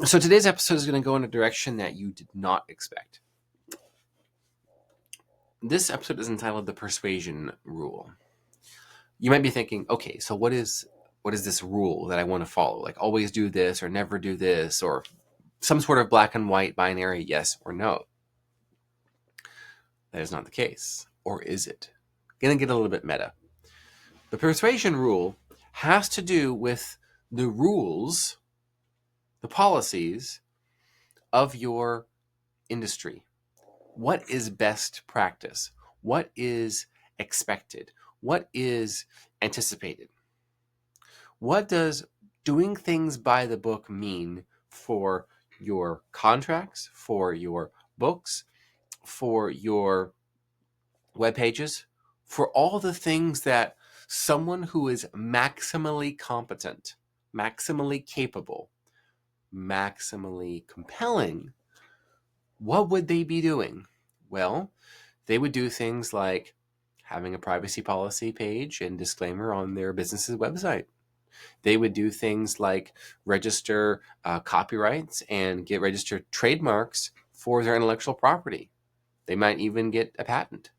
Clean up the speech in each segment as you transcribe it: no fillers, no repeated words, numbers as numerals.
So today's episode is going to go in a direction that you did not expect. This episode is entitled The Persuasion Rule. You might be thinking, okay, so what is this rule that I want to follow? Like always do this or never do this, or some sort of black and white binary yes or no. That is not the case. Or is it? Going to get a little bit meta. The persuasion rule has to do with the rules, the policies of your industry. What is best practice? What is expected? What is anticipated? What does doing things by the book mean for your contracts, for your books, for your web pages, for all the things that someone who is maximally competent, maximally capable, maximally compelling, what would they be doing? Well, they would do things like having a privacy policy page and disclaimer on their business's website. They would do things like register copyrights and get registered trademarks for their intellectual property. They might even get a patent.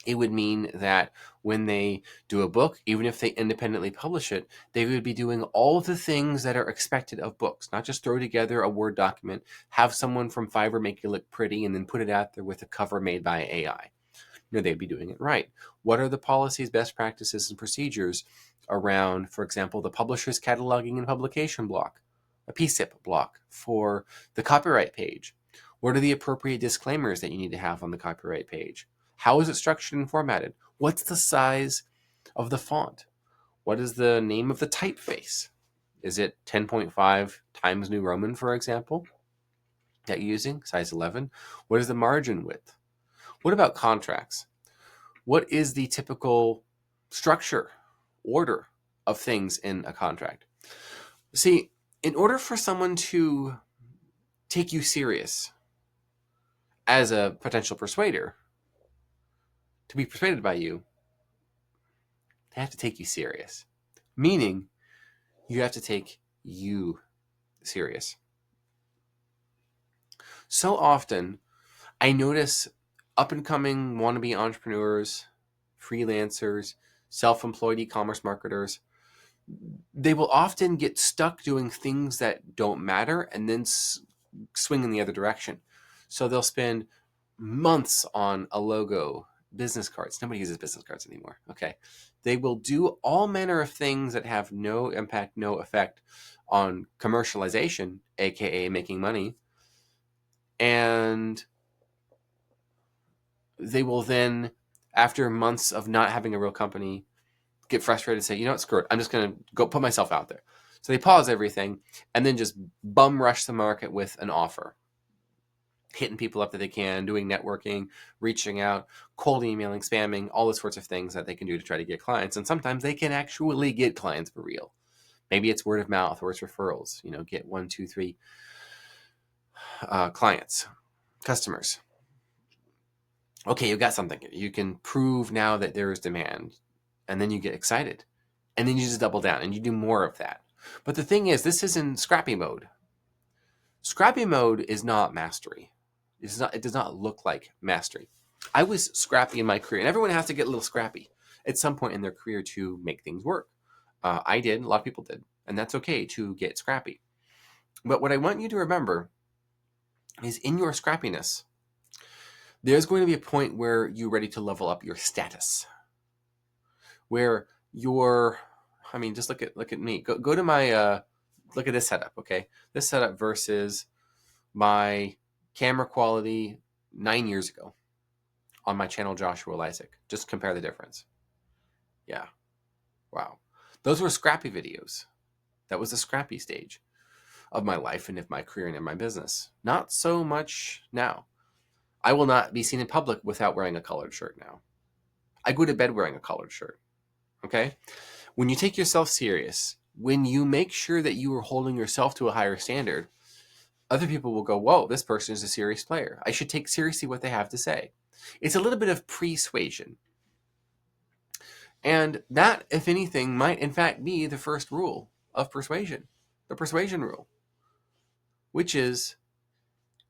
It would mean that when they do a book, even if they independently publish it, they would be doing all the things that are expected of books, not just throw together a Word document, have someone from Fiverr make it look pretty, and then put it out there with a cover made by AI. No, they'd be doing it right. What are the policies, best practices, and procedures around, for example, the publisher's cataloging and publication block, a PSIP block for the copyright page? What are the appropriate disclaimers that you need to have on the copyright page? How is it structured and formatted? What's the size of the font? What is the name of the typeface? Is it 10.5 Times New Roman, for example, that you're using, size 11? What is the margin width? What about contracts? What is the typical structure, order of things in a contract? See, in order for someone to take you serious as a potential persuader, to be persuaded by you, they have to take you serious. Meaning, you have to take you serious. So often, I notice up-and-coming wannabe entrepreneurs, freelancers, self-employed e-commerce marketers, they will often get stuck doing things that don't matter and then swing in the other direction. So they'll spend months on a logo, business cards. Nobody uses business cards anymore. Okay. They will do all manner of things that have no impact, no effect on commercialization, aka making money. And they will then, after months of not having a real company, get frustrated and say, you know what, screw it. I'm just going to go put myself out there. So they pause everything and then just bum rush the market with an offer. Hitting people up that they can, doing networking, reaching out, cold emailing, spamming, all the sorts of things that they can do to try to get clients. And sometimes they can actually get clients for real. Maybe it's word of mouth or it's referrals. Get 1, 2, 3 clients, customers. Okay, you got something. You can prove now that there is demand. And then you get excited. And then you just double down and you do more of that. But the thing is, this is in scrappy mode. Scrappy mode is not mastery. It does not look like mastery. I was scrappy in my career, and everyone has to get a little scrappy at some point in their career to make things work. I did, a lot of people did, and that's okay to get scrappy. But what I want you to remember is in your scrappiness, there's going to be a point where you're ready to level up your status. Where just look at me. Go to my, look at this setup, okay? This setup versus my camera quality 9 years ago on my channel, Joshua Lisec. Just compare the difference. Yeah. Wow. Those were scrappy videos. That was the scrappy stage of my life and of my career and in my business. Not so much now. I will not be seen in public without wearing a collared shirt now. I go to bed wearing a collared shirt. Okay? When you take yourself serious, when you make sure that you are holding yourself to a higher standard, other people will go, whoa, this person is a serious player. I should take seriously what they have to say. It's a little bit of persuasion. And that, if anything, might in fact be the first rule of persuasion, the persuasion rule. which is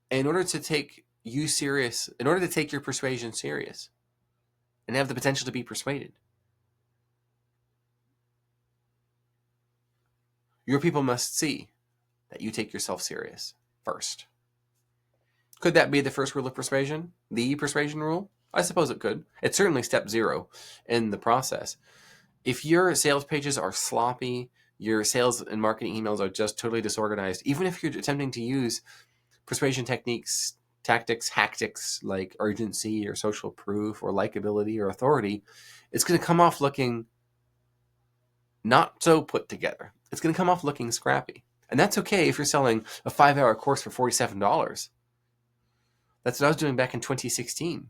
in order to take you serious, in order to take your persuasion serious and have the potential to be persuaded, your people must see that you take yourself serious first. Could that be the first rule of persuasion? The persuasion rule? I suppose it could. It's certainly step 0 in the process. If your sales pages are sloppy, your sales and marketing emails are just totally disorganized, even if you're attempting to use persuasion techniques, tactics, hactics like urgency or social proof or likability or authority, it's going to come off looking not so put together. It's going to come off looking scrappy. And that's okay if you're selling a 5-hour course for $47. That's what I was doing back in 2016.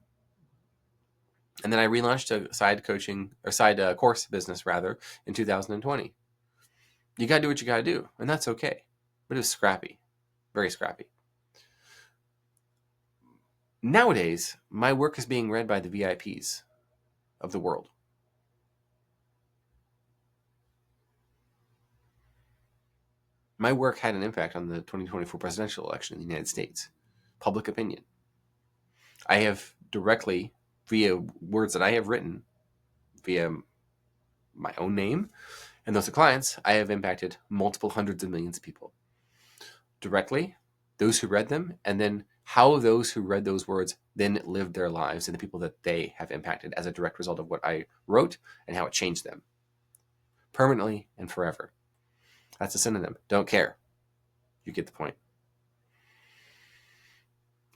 And then I relaunched a side coaching or side course business rather in 2020. You got to do what you got to do, and that's okay. But it was scrappy, very scrappy. Nowadays, my work is being read by the VIPs of the world. My work had an impact on the 2024 presidential election in the United States. Public opinion. I have directly, via words that I have written, via my own name, and those are clients, I have impacted multiple hundreds of millions of people. Directly, those who read them, and then how those who read those words then lived their lives and the people that they have impacted as a direct result of what I wrote and how it changed them. Permanently and forever. That's a synonym. Don't care. You get the point.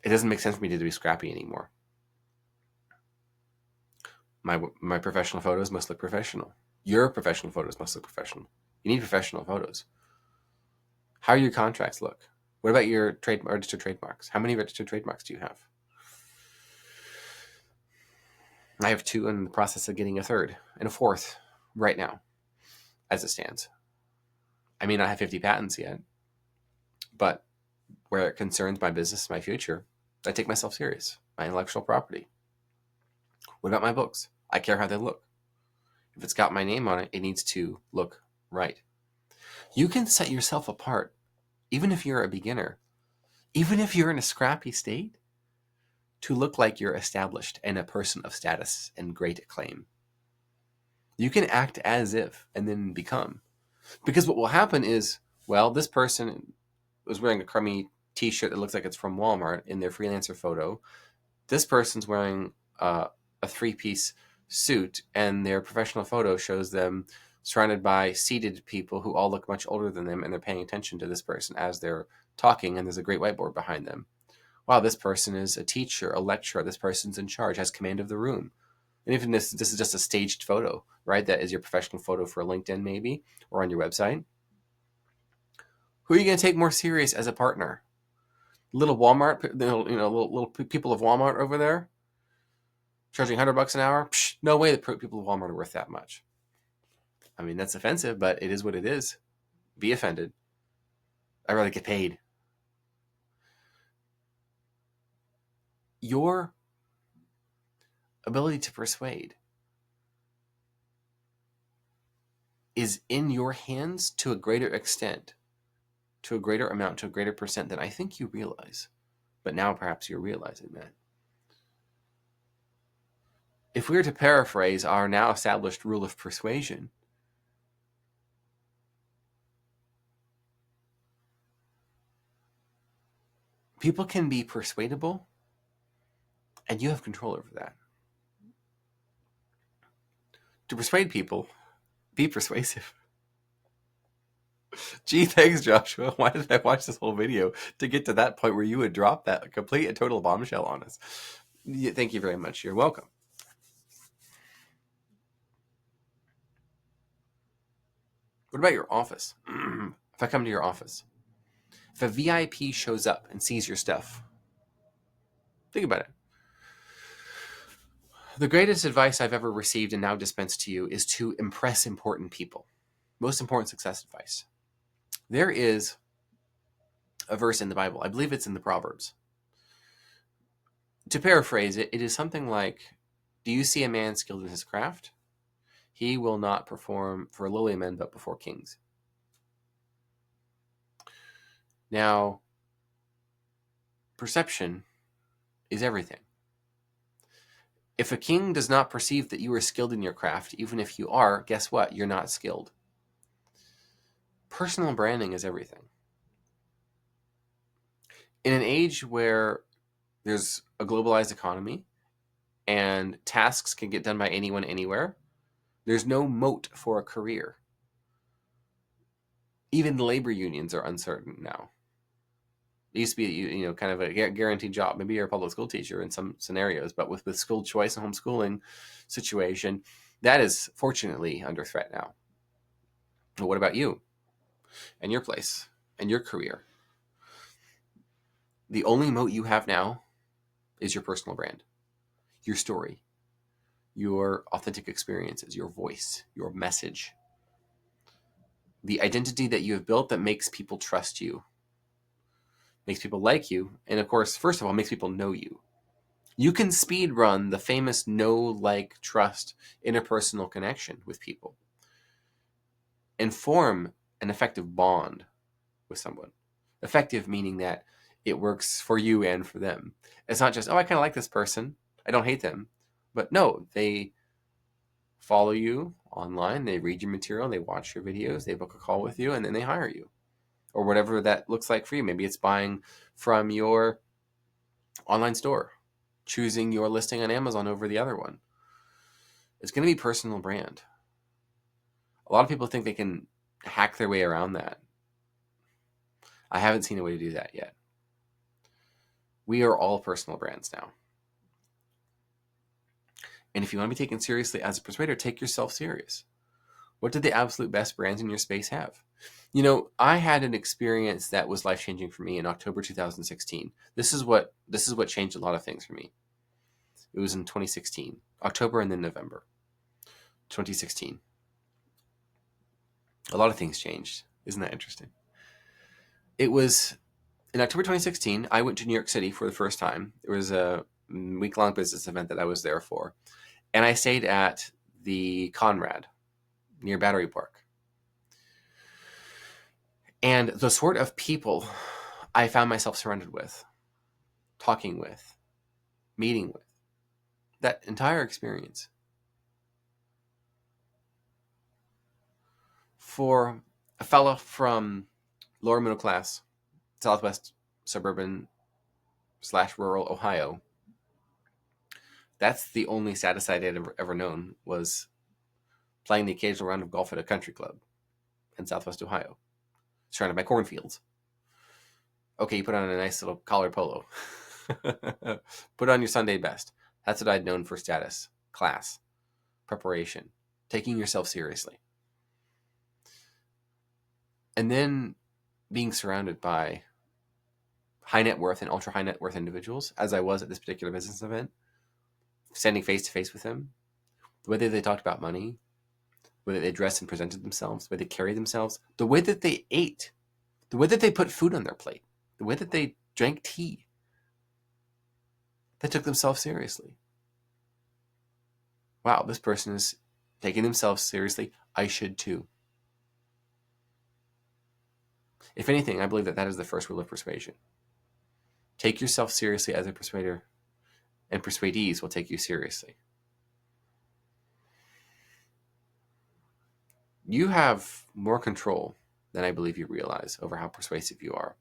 It doesn't make sense for me to be scrappy anymore. My professional photos must look professional. Your professional photos must look professional. You need professional photos. How do your contracts look? What about your registered trademarks? How many registered trademarks do you have? I have 2 in the process of getting a 3rd and a 4th right now, as it stands. I may not have 50 patents yet, but where it concerns my business, my future, I take myself serious. My intellectual property. What about my books? I care how they look. If it's got my name on it, it needs to look right. You can set yourself apart, even if you're a beginner, even if you're in a scrappy state, to look like you're established and a person of status and great acclaim. You can act as if and then become. Because what will happen is, well, this person was wearing a crummy t-shirt that looks like it's from Walmart in their freelancer photo. This person's wearing a 3-piece suit, and their professional photo shows them surrounded by seated people who all look much older than them, and they're paying attention to this person as they're talking, and there's a great whiteboard behind them. Wow, this person is a teacher, a lecturer. This person's in charge, has command of the room. And even this is just a staged photo, right? That is your professional photo for LinkedIn maybe, or on your website. Who are you going to take more serious as a partner? Little Walmart, little people of Walmart over there, charging $100 an hour? Psh, no way the people of Walmart are worth that much. I mean, that's offensive, but it is what it is. Be offended. I'd rather get paid. Your ability to persuade is in your hands to a greater extent, to a greater amount, to a greater percent than I think you realize. But now perhaps you're realizing that. If we were to paraphrase our now established rule of persuasion, people can be persuadable, and you have control over that. To persuade people, be persuasive. Gee, thanks, Joshua. Why did I watch this whole video to get to that point where you would drop that complete and total bombshell on us? Thank you very much. You're welcome. What about your office? If I come to your office, if a VIP shows up and sees your stuff, think about it. The greatest advice I've ever received and now dispense to you is to impress important people. Most important success advice. There is a verse in the Bible. I believe it's in the Proverbs. To paraphrase it, it is something like, do you see a man skilled in his craft? He will not perform for lowly men, but before kings. Now, perception is everything. If a king does not perceive that you are skilled in your craft, even if you are, guess what? You're not skilled. Personal branding is everything. In an age where there's a globalized economy and tasks can get done by anyone, anywhere, there's no moat for a career. Even labor unions are uncertain now. It used to be, kind of a guaranteed job. Maybe you're a public school teacher in some scenarios, but with school choice and homeschooling situation, that is fortunately under threat now. But what about you and your place and your career? The only moat you have now is your personal brand, your story, your authentic experiences, your voice, your message, the identity that you have built that makes people trust you, makes people like you, and of course, first of all, makes people know you. You can speed run the famous know, like, trust, interpersonal connection with people and form an effective bond with someone. Effective meaning that it works for you and for them. It's not just, oh, I kind of like this person, I don't hate them. But no, they follow you online, they read your material, they watch your videos, they book a call with you, and then they hire you. Or whatever that looks like for you. Maybe it's buying from your online store, choosing your listing on Amazon over the other one. It's going to be personal brand. A lot of people think they can hack their way around that. I haven't seen a way to do that yet. We are all personal brands now. And if you want to be taken seriously as a persuader, take yourself serious. What did the absolute best brands in your space have? I had an experience that was life-changing for me in October 2016. This is what changed a lot of things for me. It was in 2016, October and then November 2016. A lot of things changed. Isn't that interesting? It was in October 2016, I went to New York City for the first time. It was a week-long business event that I was there for. And I stayed at the Conrad near Battery Park. And the sort of people I found myself surrounded with, talking with, meeting with, that entire experience, for a fellow from lower middle class, Southwest suburban / rural Ohio, that's the only saddest I'd ever known, was playing the occasional round of golf at a country club in Southwest Ohio, surrounded by cornfields. Okay, you put on a nice little collar polo. Put on your Sunday best. That's what I'd known for status, class, preparation, taking yourself seriously. And then being surrounded by high net worth and ultra high net worth individuals, as I was at this particular business event, standing face to face with them, the way that they talked about money, the way that they dressed and presented themselves, the way they carried themselves, the way that they ate, the way that they put food on their plate, the way that they drank tea. They took themselves seriously. Wow, this person is taking themselves seriously. I should too. If anything, I believe that is the first rule of persuasion. Take yourself seriously as a persuader, and persuadees will take you seriously. You have more control than I believe you realize over how persuasive you are.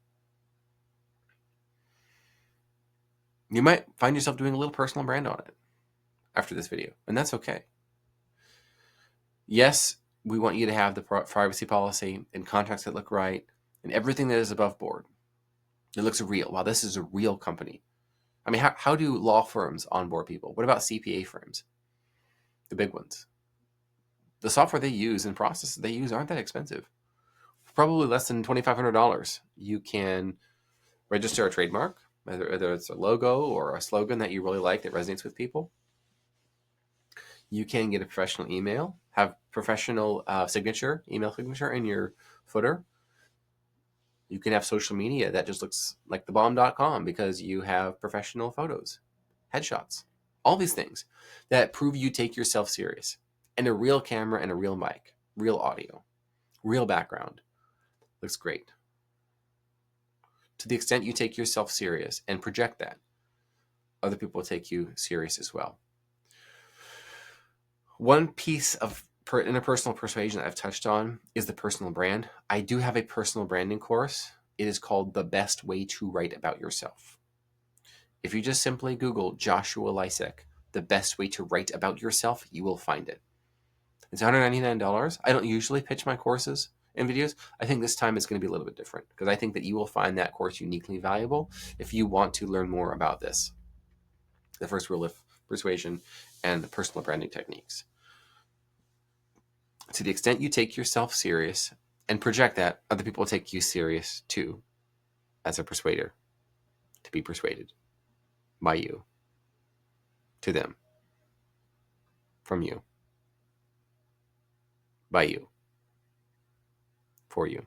You might find yourself doing a little personal brand on it after this video, and that's okay. Yes, we want you to have the privacy policy and contracts that look right and everything that is above board. It looks real. Wow, this is a real company. I mean, how do law firms onboard people? What about CPA firms? The big ones. The software they use and processes they use aren't that expensive. Probably less than $2,500. You can register a trademark, whether it's a logo or a slogan that you really like that resonates with people. You can get a professional email, have professional email signature in your footer. You can have social media that just looks like thebomb.com because you have professional photos, headshots, all these things that prove you take yourself serious. And a real camera and a real mic, real audio, real background. Looks great. To the extent you take yourself serious and project that, other people will take you serious as well. One piece of interpersonal persuasion that I've touched on is the personal brand. I do have a personal branding course. It is called The Best Way to Write About Yourself. If you just simply Google Joshua Lisec, the best way to write about yourself, you will find it. It's $199. I don't usually pitch my courses and videos. I think this time it's going to be a little bit different because I think that you will find that course uniquely valuable if you want to learn more about this. The first rule of persuasion and the personal branding techniques. To the extent you take yourself serious and project that, other people will take you serious too as a persuader, to be persuaded by you, to them, from you, by you, for you.